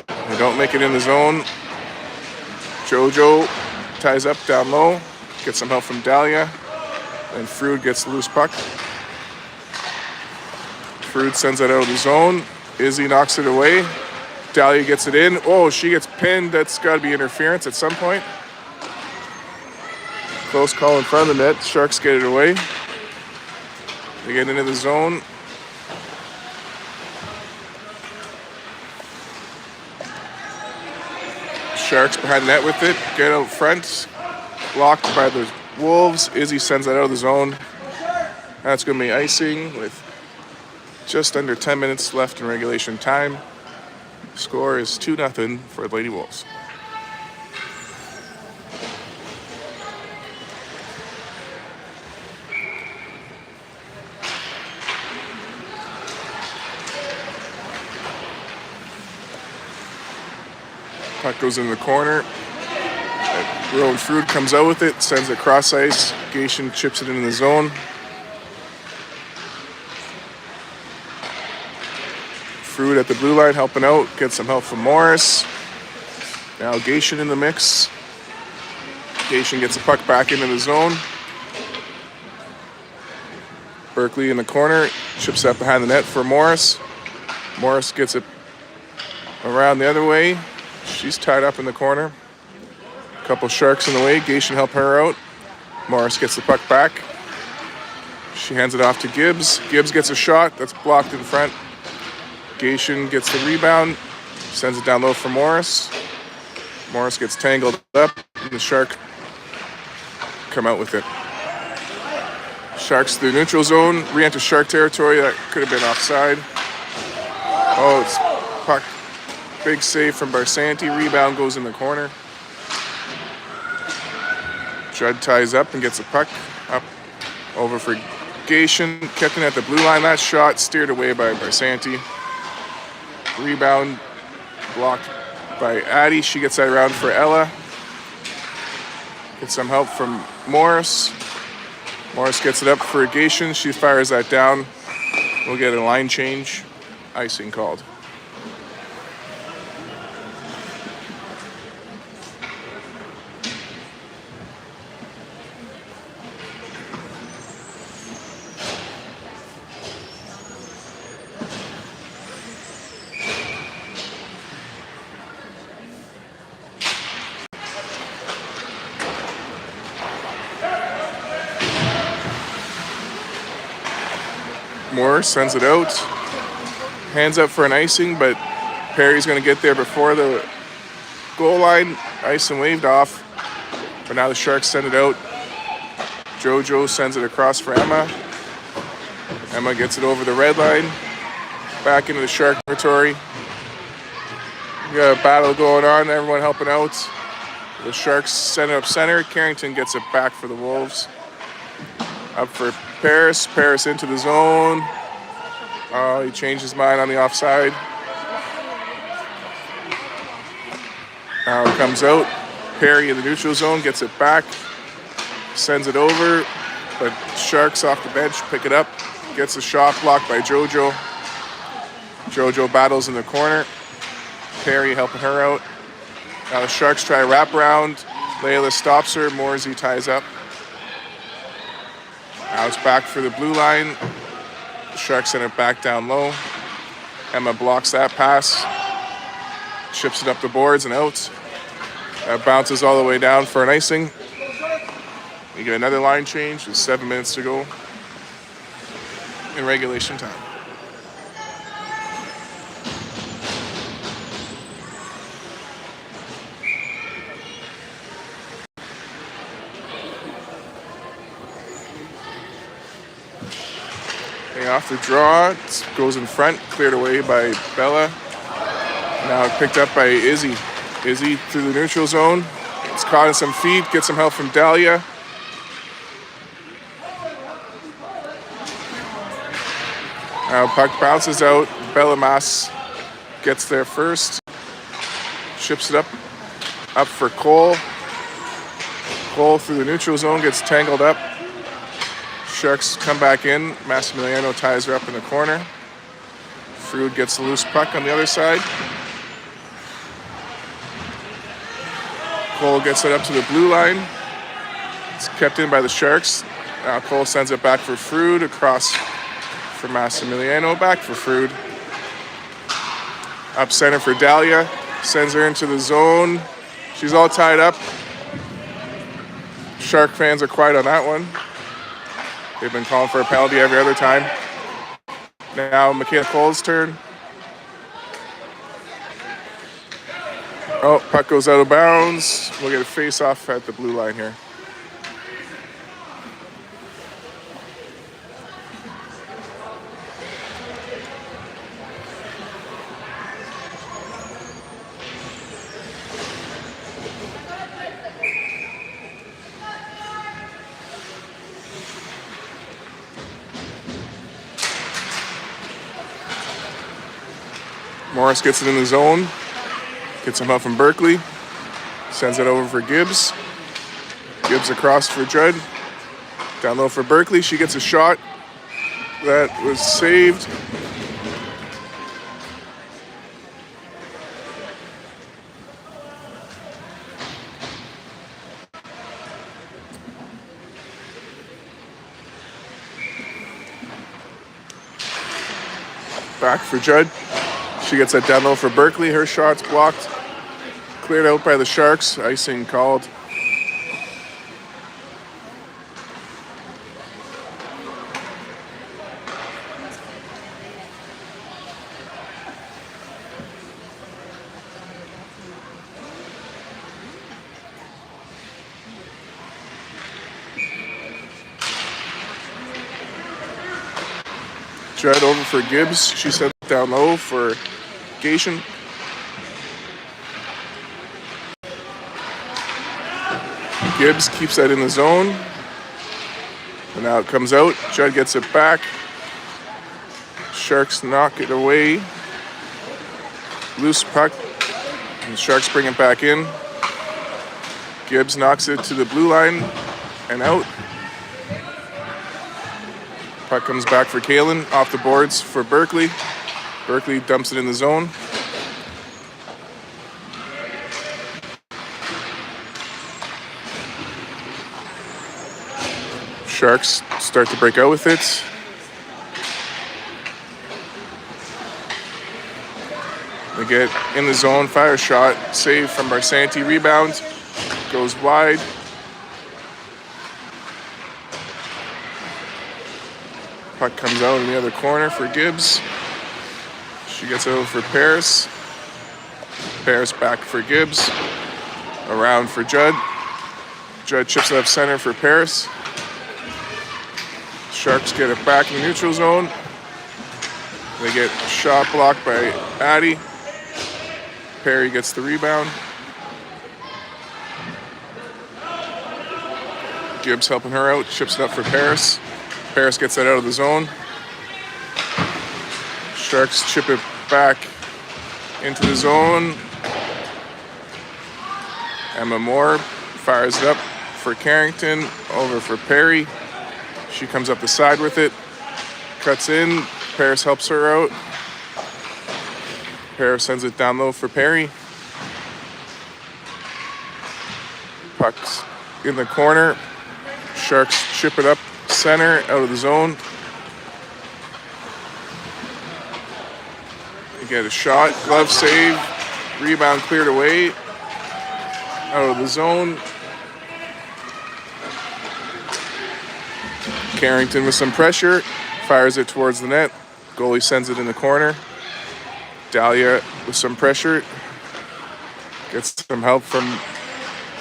They don't make it in the zone. JoJo ties up down low. Gets some help from Dahlia. And Frood gets the loose puck. Frood sends it out of the zone. Izzy knocks it away. Dahlia gets it in. Oh, she gets pinned. That's got to be interference at some point. Close call in front of the net. Sharks get it away. They get into the zone. Sharks behind the net with it. Get out front. Blocked by the Wolves. Izzy sends that out of the zone. That's going to be icing with just under 10 minutes left in regulation time. Score is 2-0 for the Lady Wolves. Puck goes in the corner. Rowan Frood comes out with it, sends it cross ice. Gation chips it in the zone. Frood at the blue line helping out, gets some help from Morris. Now Gation in the mix. Gation gets the puck back into the zone. Berkeley in the corner, chips that behind the net for Morris. Morris gets it around the other way. She's tied up in the corner. A couple Sharks in the way. Gation help her out. Morris gets the puck back. She hands it off to Gibbs. Gibbs gets a shot. That's blocked in front. Gation gets the rebound. Sends it down low for Morris. Morris gets tangled up. And the Shark come out with it. Sharks to the neutral zone. Re-enter Shark territory. That could have been offside. Oh, it's puck. Big save from Barsanti. Rebound goes in the corner. Judd ties up and gets the puck up over for Gation. Kept it at the blue line. That shot steered away by Barsanti. Rebound blocked by Addie. She gets that around for Ella. Gets some help from Morris. Morris gets it up for Gation. She fires that down. We'll get a line change. Icing called. Morris sends it out. Hands up for an icing, but Perry's going to get there before the goal line. Ice and waved off. But now the Sharks send it out. JoJo sends it across for Emma. Emma gets it over the red line. Back into the Shark territory. We got a battle going on. Everyone helping out. The Sharks send it up center. Carrington gets it back for the Wolves. Up for Paris. Paris into the zone. Oh, he changed his mind on the offside. Now it comes out. Perry in the neutral zone gets it back. Sends it over. But Sharks off the bench pick it up. Gets a shot blocked by JoJo. JoJo battles in the corner. Perry helping her out. Now the Sharks try a wraparound. Layla stops her. Morsey ties up. Now it's back for the blue line. The Sharks send it back down low. Emma blocks that pass. Chips it up the boards and out. That bounces all the way down for an icing. We get another line change with 7 minutes to go in regulation time. Off the draw, it goes in front, cleared away by Bella. Now picked up by Izzy. Izzy through the neutral zone. It's caught in some feet. Gets some help from Dahlia. Now puck bounces out. Bellamas gets there first. Chips it up for Cole. Cole through the neutral zone gets tangled up. Sharks come back in. Massimiliano ties her up in the corner. Frood gets the loose puck on the other side. Cole gets it up to the blue line. It's kept in by the Sharks. Now Cole sends it back for Frood, across for Massimiliano, back for Frood. Up center for Dahlia. Sends her into the zone. She's all tied up. Shark fans are quiet on that one. They've been calling for a penalty every other time. Now Michaela Cole's turn. Oh, puck goes out of bounds. We'll get a face-off at the blue line here. Morris gets it in the zone. Gets him up from Berkeley. Sends it over for Gibbs. Gibbs across for Judd. Down low for Berkeley. She gets a shot. That was saved. Back for Judd. She gets that down low for Berkeley. Her shot's blocked. Cleared out by the Sharks. Icing called. Judd over for Gibbs. She sent it down low for Gation. Gibbs keeps that in the zone. And now it comes out. Judd gets it back. Sharks knock it away. Loose puck. And the Sharks bring it back in. Gibbs knocks it to the blue line and out. Puck comes back for Kalen. Off the boards for Berkeley. Berkeley dumps it in the zone. Sharks start to break out with it. They get in the zone, fire shot, save from Barsanti, rebound, goes wide. Puck comes out in the other corner for Gibbs. She gets over for Paris. Paris back for Gibbs. Around for Judd. Judd chips it up center for Paris. Sharks get it back in the neutral zone. They get shot blocked by Addie. Perry gets the rebound. Gibbs helping her out, chips it up for Paris. Paris gets that out of the zone. Sharks chip it back into the zone. Emma Moore fires it up for Carrington, over for Perry. She comes up the side with it, cuts in. Paris helps her out. Paris sends it down low for Perry. Puck's in the corner. Sharks chip it up center, out of the zone. They get a shot, glove save, rebound cleared away, out of the zone. Carrington with some pressure, fires it towards the net. Goalie sends it in the corner. Dahlia with some pressure, gets some help from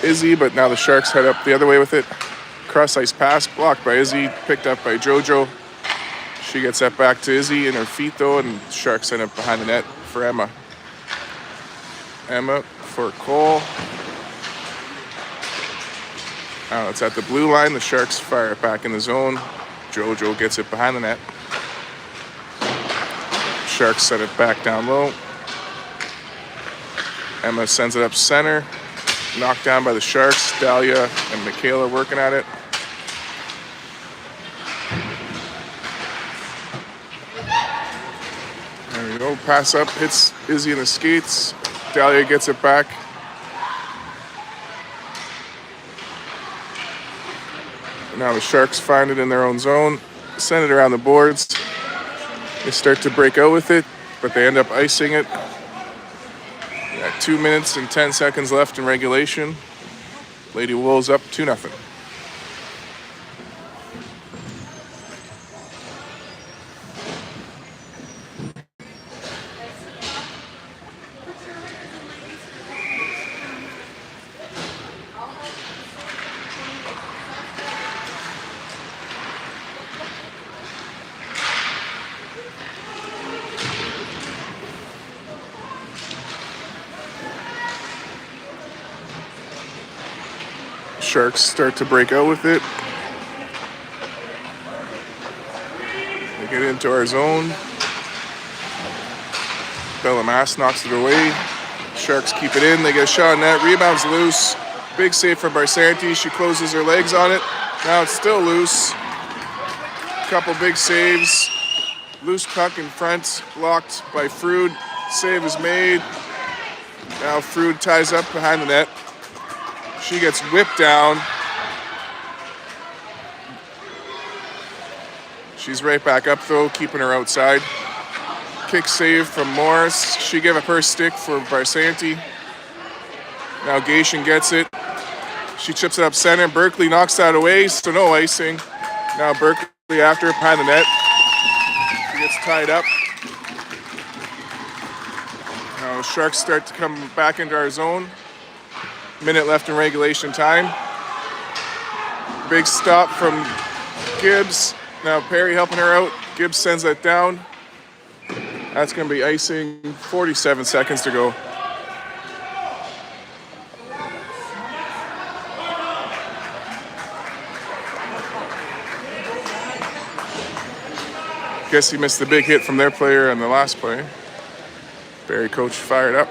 Izzy, but now the Sharks head up the other way with it. Cross-ice pass, blocked by Izzy, picked up by JoJo. She gets that back to Izzy in her feet, though, and Sharks send it behind the net for Emma. Emma for Cole. Now it's at the blue line. The Sharks fire it back in the zone. Jojo gets it behind the net. Sharks set it back down low. Emma sends it up center. Knocked down by the Sharks. Dahlia and Michaela working at it. There we go. Pass up. Hits Izzy in the skates. Dahlia gets it back. Now the Sharks find it in their own zone. Send it around the boards. They start to break out with it, but they end up icing it. Got 2 minutes and 10 seconds left in regulation. Lady Wolves up 2-0. Sharks start to break out with it. They get into our zone. Bellamass knocks it away. Sharks keep it in. They get a shot on net. Rebound's loose. Big save from Barsanti. She closes her legs on it. Now it's still loose. Couple big saves. Loose puck in front. Blocked by Frood. Save is made. Now Frood ties up behind the net. She gets whipped down. She's right back up though, keeping her outside. Kick save from Morris. She gave up her stick for Barsanti. Now Gation gets it. She chips it up center. Berkeley knocks that away, so no icing. Now Berkeley after behind the net. She gets tied up. Now Sharks start to come back into our zone. Minute left in regulation time. Big stop from Gibbs. Now Perry helping her out. Gibbs sends that down. That's going to be icing. 47 seconds to go. Guess he missed the big hit from their player on the last play. Barrie coach fired up.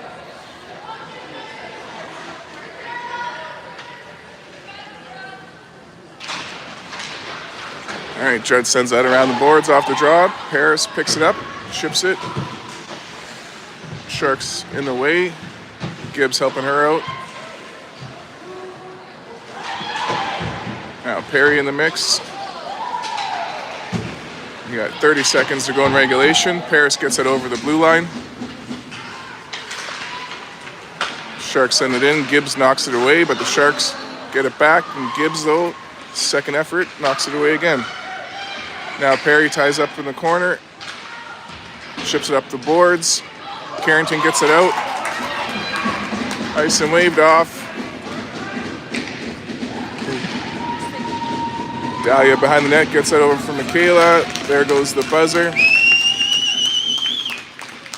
All right, Judd sends that around the boards off the draw. Harris picks it up, ships it. Sharks in the way. Gibbs helping her out. Now Perry in the mix. You got 30 seconds to go in regulation. Paris gets it over the blue line. Sharks send it in. Gibbs knocks it away, but the Sharks get it back. And Gibbs, though, second effort, knocks it away again. Now Perry ties up in the corner, ships it up the boards. Carrington gets it out. Ice and waved off. Dahlia behind the net gets that over for Michaela. There goes the buzzer.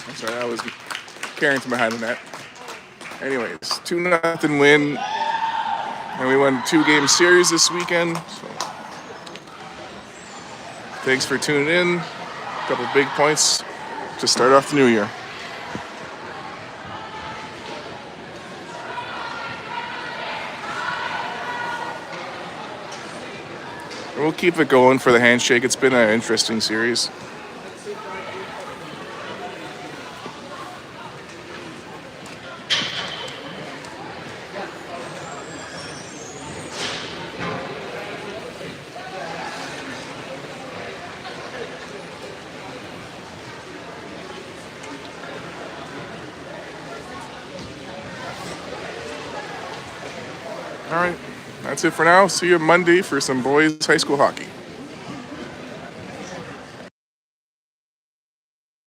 I'm sorry, that was Carrington behind the net. Anyways, 2-0 win. And we won a 2-game series this weekend. So thanks for tuning in. A couple big points to start off the new year. And we'll keep it going for the handshake. It's been an interesting series. All right, that's it for now. See you Monday for some boys high school hockey.